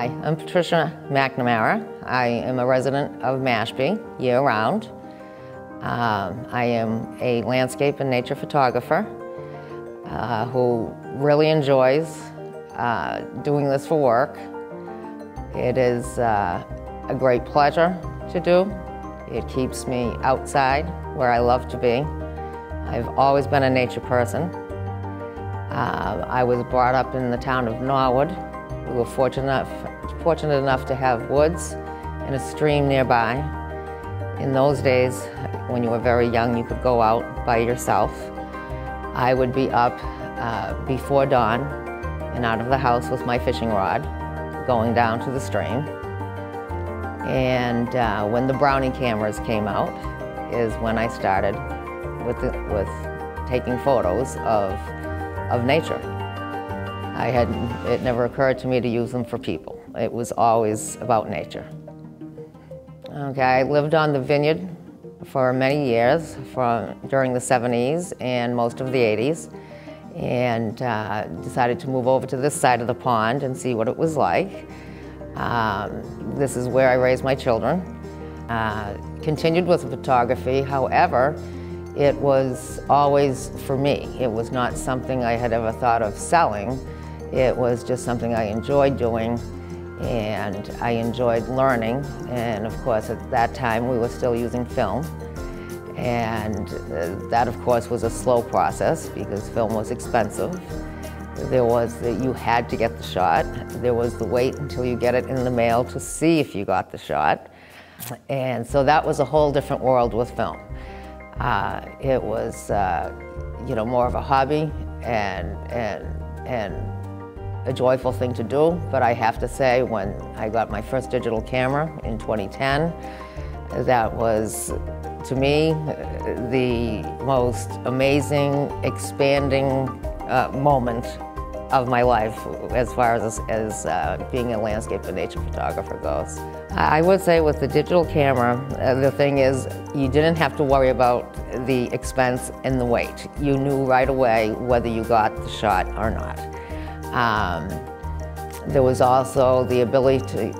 Hi, I'm Patricia McNamara. I am a resident of Mashpee year-round. I am a landscape and nature photographer who really enjoys doing this for work. It is a great pleasure to do. It keeps me outside where I love to be. I've always been a nature person. I was brought up in the town of Norwood. We were fortunate enough to have woods and a stream nearby. In those days, when you were very young, you could go out by yourself. I would be up before dawn and out of the house with my fishing rod, going down to the stream. And when the Brownie cameras came out is when I started with taking photos of nature. It never occurred to me to use them for people. It was always about nature. Okay, I lived on the vineyard for many years, during the 70s and most of the 80s, and decided to move over to this side of the pond and see what it was like. This is where I raised my children. Continued with photography, however, it was always for me. It was not something I had ever thought of selling. It was just something I enjoyed doing, and I enjoyed learning. And of course, at that time, we were still using film. And that, of course, was a slow process because film was expensive. There was that you had to get the shot. There was the wait until you get it in the mail to see if you got the shot. And so that was a whole different world with film. It was, more of a hobby and a joyful thing to do. But I have to say, when I got my first digital camera in 2010, that was, to me, the most amazing, expanding moment of my life as far as being a landscape and nature photographer goes. I would say with the digital camera, the thing is you didn't have to worry about the expense and the weight. You knew right away whether you got the shot or not. There was also the ability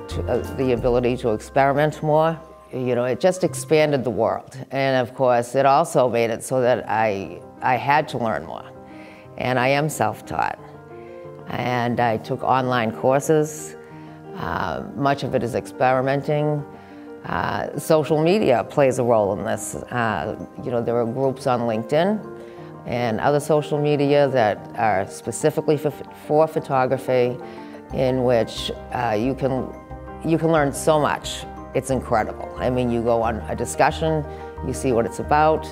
to experiment more. It just expanded the world. And of course, it also made it so that I had to learn more. And I am self-taught. And I took online courses. Much of it is experimenting. Social media plays a role in this. There are groups on LinkedIn and other social media that are specifically for photography, in which you can learn so much. It's incredible. I mean, you go on a discussion, you see what it's about,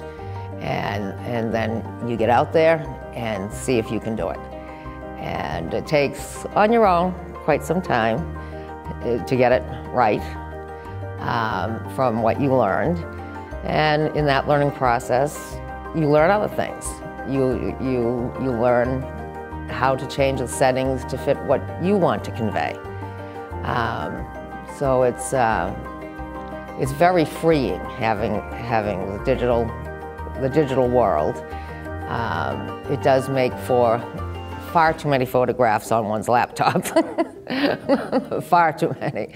and then you get out there and see if you can do it. And it takes, on your own, quite some time to get it right from what you learned. And in that learning process, you learn other things. You learn how to change the settings to fit what you want to convey. So it's very freeing having the digital world. It does make for far too many photographs on one's laptop, far too many.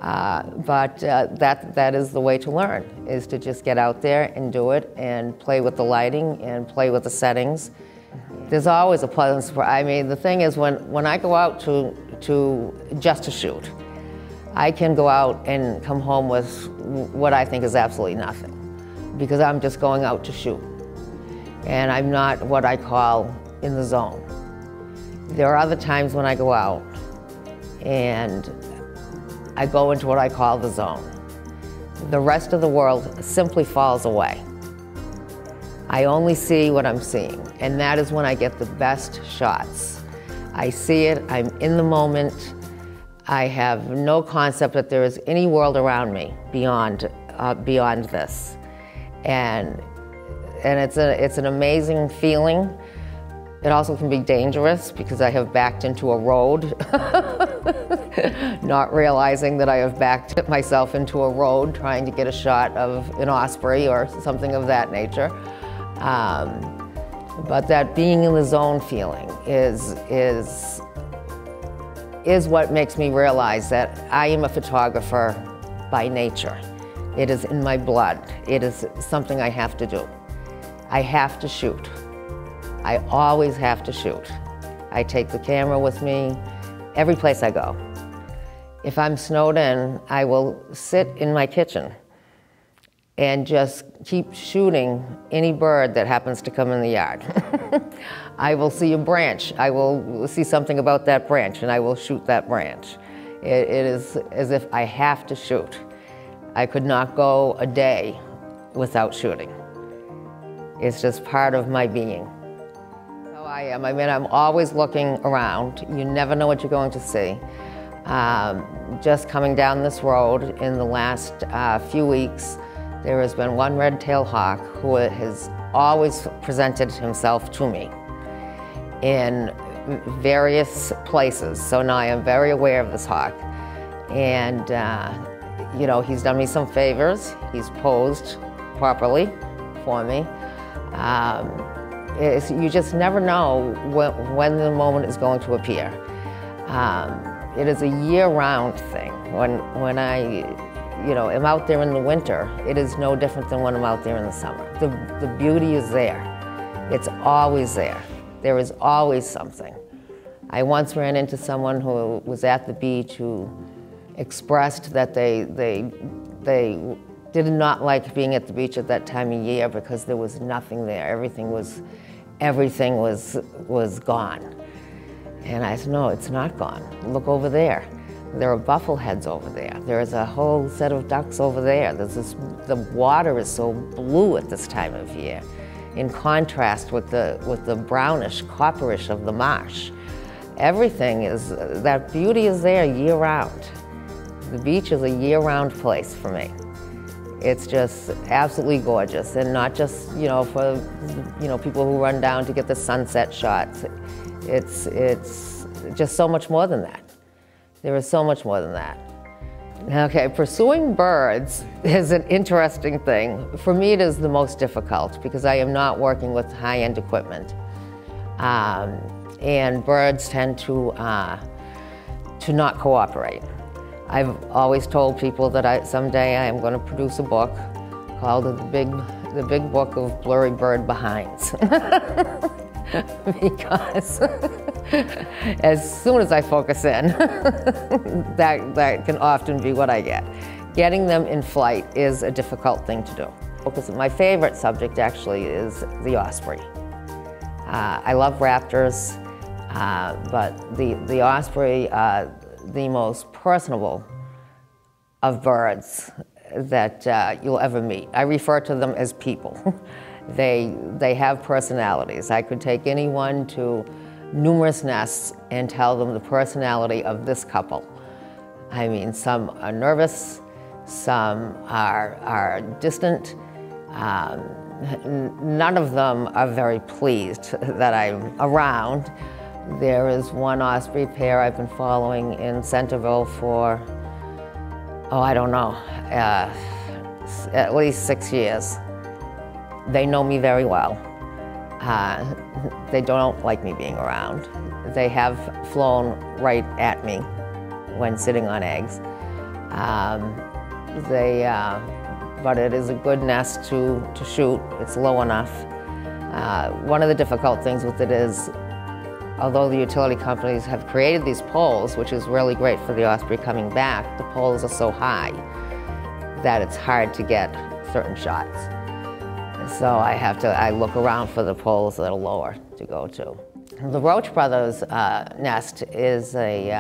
But that is the way to learn, is to just get out there and do it and play with the lighting and play with the settings. There's always a pleasant surprise. I mean, the thing is, when I go out just to shoot, I can go out and come home with what I think is absolutely nothing, because I'm just going out to shoot. And I'm not what I call in the zone. There are other times when I go out and I go into what I call the zone. The rest of the world simply falls away. I only see what I'm seeing, and that is when I get the best shots. I see it, I'm in the moment. I have no concept that there is any world around me beyond this. And it's an amazing feeling. It also can be dangerous because I have backed into a road, not realizing that I have backed myself into a road trying to get a shot of an osprey or something of that nature. But that being in the zone feeling is is what makes me realize that I am a photographer by nature. It is in my blood. It is something I have to do. I have to shoot. I always have to shoot. I take the camera with me every place I go. If I'm snowed in, I will sit in my kitchen and just keep shooting any bird that happens to come in the yard. I will see a branch. I will see something about that branch and I will shoot that branch. It is as if I have to shoot. I could not go a day without shooting. It's just part of my being. So I am. I mean, I'm always looking around. You never know what you're going to see. Just coming down this road in the last few weeks, there has been one red-tailed hawk who has always presented himself to me in various places. So now I am very aware of this hawk. And, you know, he's done me some favors. He's posed properly for me. You just never know when the moment is going to appear. It is a year-round thing. When I am out there in the winter, it is no different than when I'm out there in the summer. The beauty is there. It's always there. There is always something. I once ran into someone who was at the beach who expressed that they did not like being at the beach at that time of year because there was nothing there. Everything was gone. And I said, no, it's not gone. Look over there. There are buffleheads over there. There is a whole set of ducks over there. The water is so blue at this time of year, in contrast with the brownish, copperish of the marsh. Everything is, that beauty is there year-round. The beach is a year-round place for me. It's just absolutely gorgeous, and not just for people who run down to get the sunset shots. It's just so much more than that. There is so much more than that. Okay, pursuing birds is an interesting thing. For me, it is the most difficult because I am not working with high-end equipment. And birds tend to not cooperate. I've always told people that someday I am going to produce a book called The Big Book of Blurry Bird Behinds. Because as soon as I focus in, that can often be what I get. Getting them in flight is a difficult thing to do. Because my favorite subject actually is the osprey. I love raptors, but the osprey are the most personable of birds that you'll ever meet. I refer to them as people. They have personalities. I could take anyone to numerous nests and tell them the personality of this couple. I mean, some are nervous, some are distant. None of them are very pleased that I'm around. There is one osprey pair I've been following in Centerville for, I don't know, at least 6 years. They know me very well. They don't like me being around. They have flown right at me when sitting on eggs. But it is a good nest to shoot. It's low enough. One of the difficult things with it is, although the utility companies have created these poles, which is really great for the osprey coming back, the poles are so high that it's hard to get certain shots. So I look around for the poles that are lower to go to. The Roach Brothers nest is they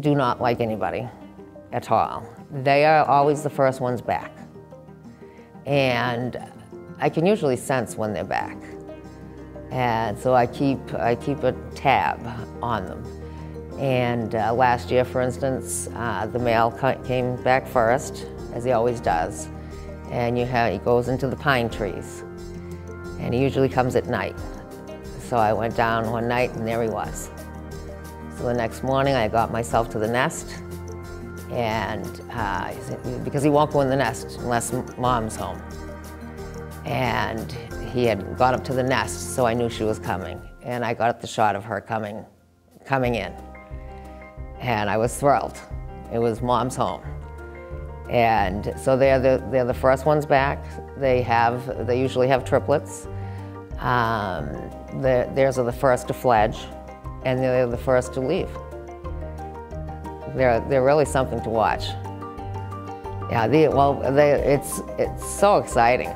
do not like anybody at all. They are always the first ones back. And I can usually sense when they're back. And so I keep a tab on them. And last year, for instance, the male came back first, as he always does. And he goes into the pine trees. And he usually comes at night. So I went down one night and there he was. So the next morning I got myself to the nest, and because he won't go in the nest unless Mom's home. And he had gone up to the nest, so I knew she was coming. And I got the shot of her coming coming in. And I was thrilled. It was Mom's home. And so they're the first ones back. They usually have triplets. Theirs are the first to fledge, and they're the first to leave. They're really something to watch. Yeah, it's so exciting.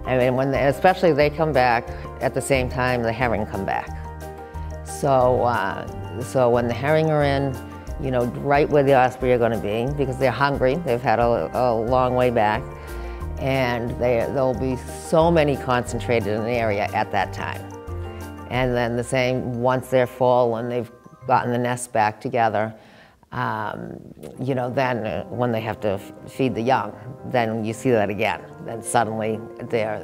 I mean, especially they come back at the same time the herring come back. So when the herring are in, you know, right where the osprey are going to be, because they're hungry, they've had a long way back, and there'll be so many concentrated in the area at that time. And then the same once they're full and they've gotten the nest back together, you know, then when they have to feed the young, then you see that again. Then suddenly they're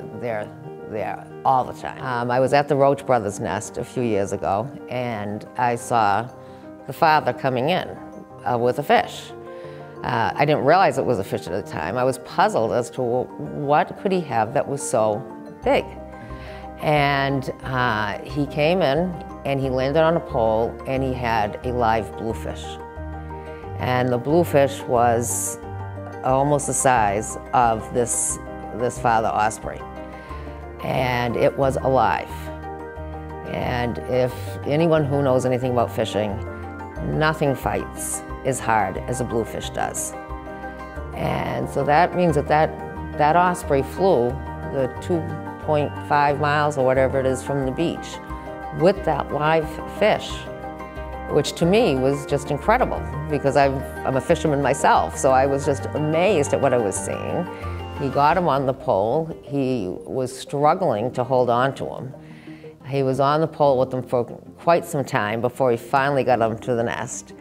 all the time. I was at the Roach Brothers nest a few years ago, and I saw the father coming in with a fish. I didn't realize it was a fish at the time. I was puzzled as to what could he have that was so big. And he came in and he landed on a pole and he had a live bluefish. And the bluefish was almost the size of this father osprey. And it was alive. And if anyone who knows anything about fishing, nothing fights as hard as a bluefish does. And so that means that osprey flew the 2.5 miles or whatever it is from the beach with that live fish, which to me was just incredible because I'm a fisherman myself, so I was just amazed at what I was seeing. He got him on the pole. He was struggling to hold on to him. He was on the pole with him for quite some time before he finally got him to the nest.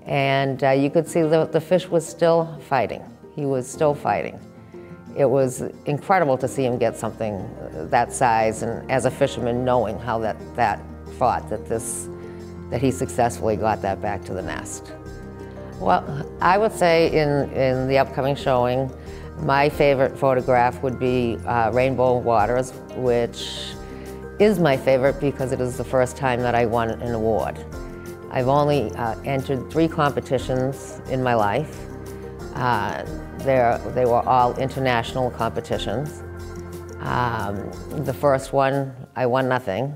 And you could see the fish was still fighting. He was still fighting. It was incredible to see him get something that size, and as a fisherman knowing how that fought, that he successfully got that back to the nest. Well, I would say in the upcoming showing, my favorite photograph would be Rainbow Waters, which is my favorite because it is the first time that I won an award. I've only entered 3 competitions in my life. They were all international competitions. The first one, I won nothing.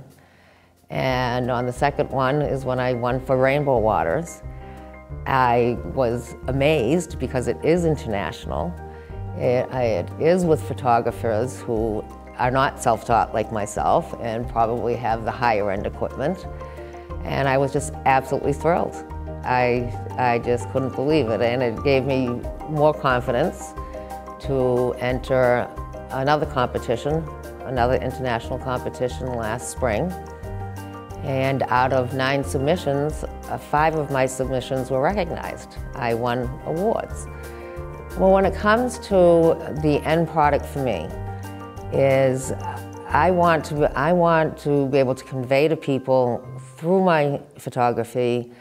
And on the second one is when I won for Rainbow Waters. I was amazed because it is international. It is with photographers who are not self-taught like myself and probably have the higher end equipment. And I was just absolutely thrilled. I just couldn't believe it, and it gave me more confidence to enter another competition, another international competition last spring. And out of 9 submissions, 5 of my submissions were recognized. I won awards. Well, when it comes to the end product for me, is I want to be able to convey to people through my photography,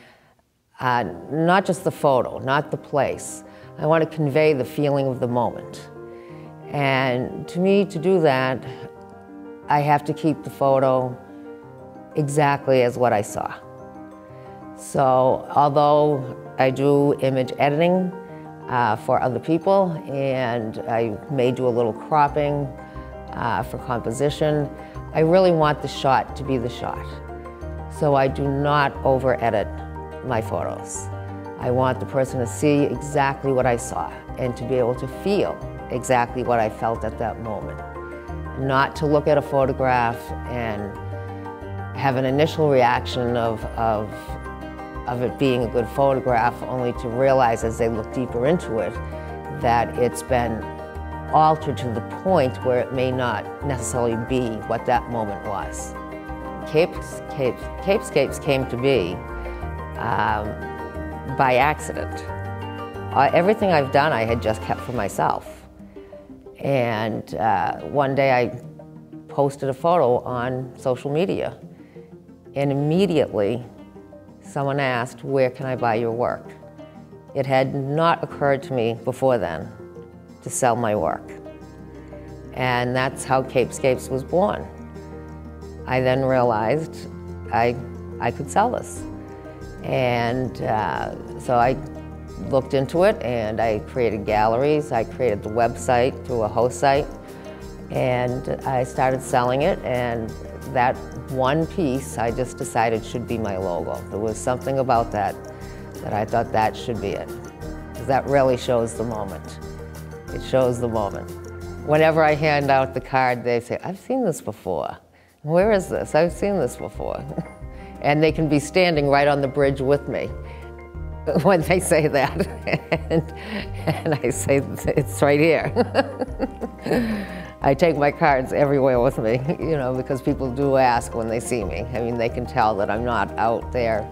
not just the photo, not the place. I want to convey the feeling of the moment. And to me, to do that, I have to keep the photo exactly as what I saw. So although I do image editing for other people, and I may do a little cropping for composition, I really want the shot to be the shot. So I do not over-edit my photos. I want the person to see exactly what I saw and to be able to feel exactly what I felt at that moment. Not to look at a photograph and have an initial reaction of it being a good photograph, only to realize as they look deeper into it that it's been altered to the point where it may not necessarily be what that moment was. Scapes came to be by accident. Everything I've done I had just kept for myself. And one day I posted a photo on social media, and immediately someone asked, "Where can I buy your work?" It had not occurred to me before then to sell my work. And that's how Scapes was born. I then realized I I could sell this. And so I looked into it, and I created galleries. I created the website through a host site, and I started selling it, and that one piece I just decided should be my logo. There was something about that I thought that should be it. Because that really shows the moment. It shows the moment. Whenever I hand out the card, they say, I've seen this before. Where is this? I've seen this before. And they can be standing right on the bridge with me when they say that. and I say, it's right here. I take my cards everywhere with me, you know, because people do ask when they see me. I mean, they can tell that I'm not out there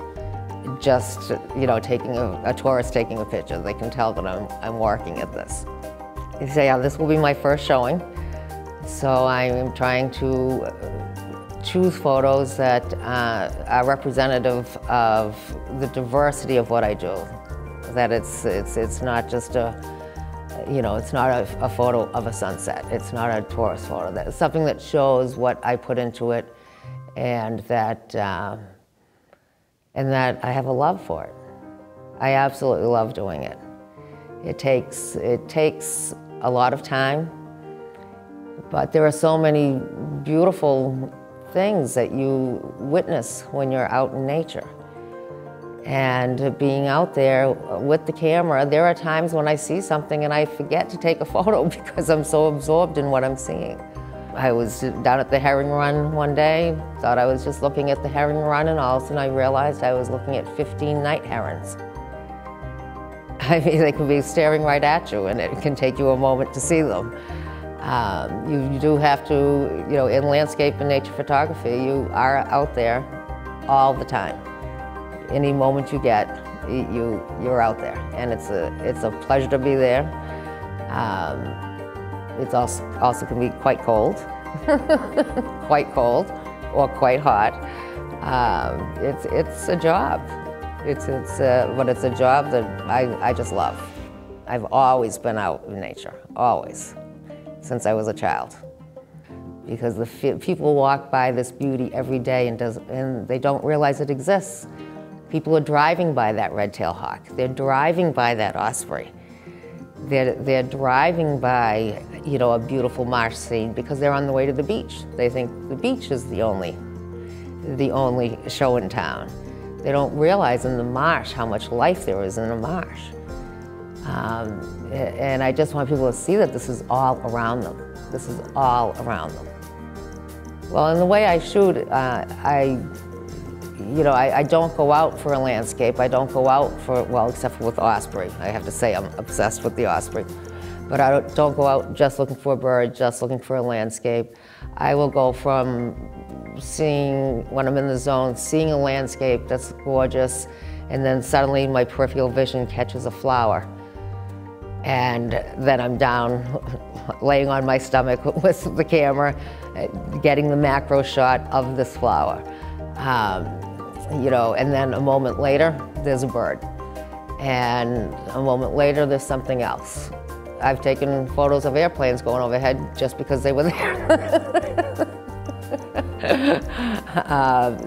just, you know, taking a tourist taking a picture. They can tell that I'm working at this. They say, yeah, this will be my first showing. So I'm trying to choose photos that are representative of the diversity of what I do. That it's not just you know, it's not a photo of a sunset. It's not a tourist photo. It's something that shows what I put into it, and that I have a love for it. I absolutely love doing it. It takes a lot of time, but there are so many beautiful things that you witness when you're out in nature. And being out there with the camera, there are times when I see something and I forget to take a photo because I'm so absorbed in what I'm seeing. I was down at the herring run one day, thought I was just looking at the herring run, and all of a sudden I realized I was looking at 15 night herons. I mean, they can be staring right at you, and it can take you a moment to see them. You do have to, you know, in landscape and nature photography, you are out there all the time. Any moment you get, you're out there, and it's a pleasure to be there. It's also can be quite cold, quite cold, or quite hot. It's a job. But it's a job that I just love. I've always been out in nature, always, since I was a child. Because people walk by this beauty every day and they don't realize it exists. People are driving by that red-tailed hawk. They're driving by that osprey. They're driving by, you know, a beautiful marsh scene because they're on the way to the beach. They think the beach is the only show in town. They don't realize in the marsh how much life there is in the marsh. And I just want people to see that this is all around them. This is all around them. Well, in the way I shoot, I don't go out for a landscape. I don't go out for, well, except for with osprey. I have to say I'm obsessed with the osprey. But I don't go out just looking for a bird, just looking for a landscape. I will go from seeing, when I'm in the zone, seeing a landscape that's gorgeous, and then suddenly my peripheral vision catches a flower. And then I'm down, laying on my stomach with the camera, getting the macro shot of this flower. You know, and then a moment later, there's a bird. And a moment later, there's something else. I've taken photos of airplanes going overhead just because they were there.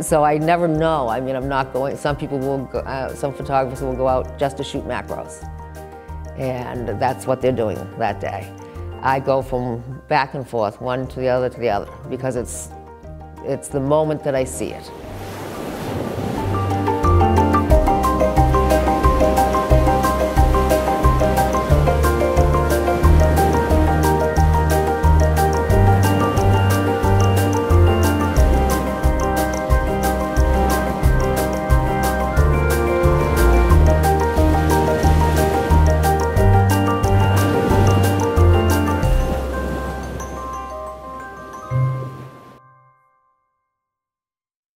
So I never know. I mean, I'm not going, some people will go, some photographers will go out just to shoot macros. And that's what they're doing that day. I go from back and forth, one to the other, because it's the moment that I see it.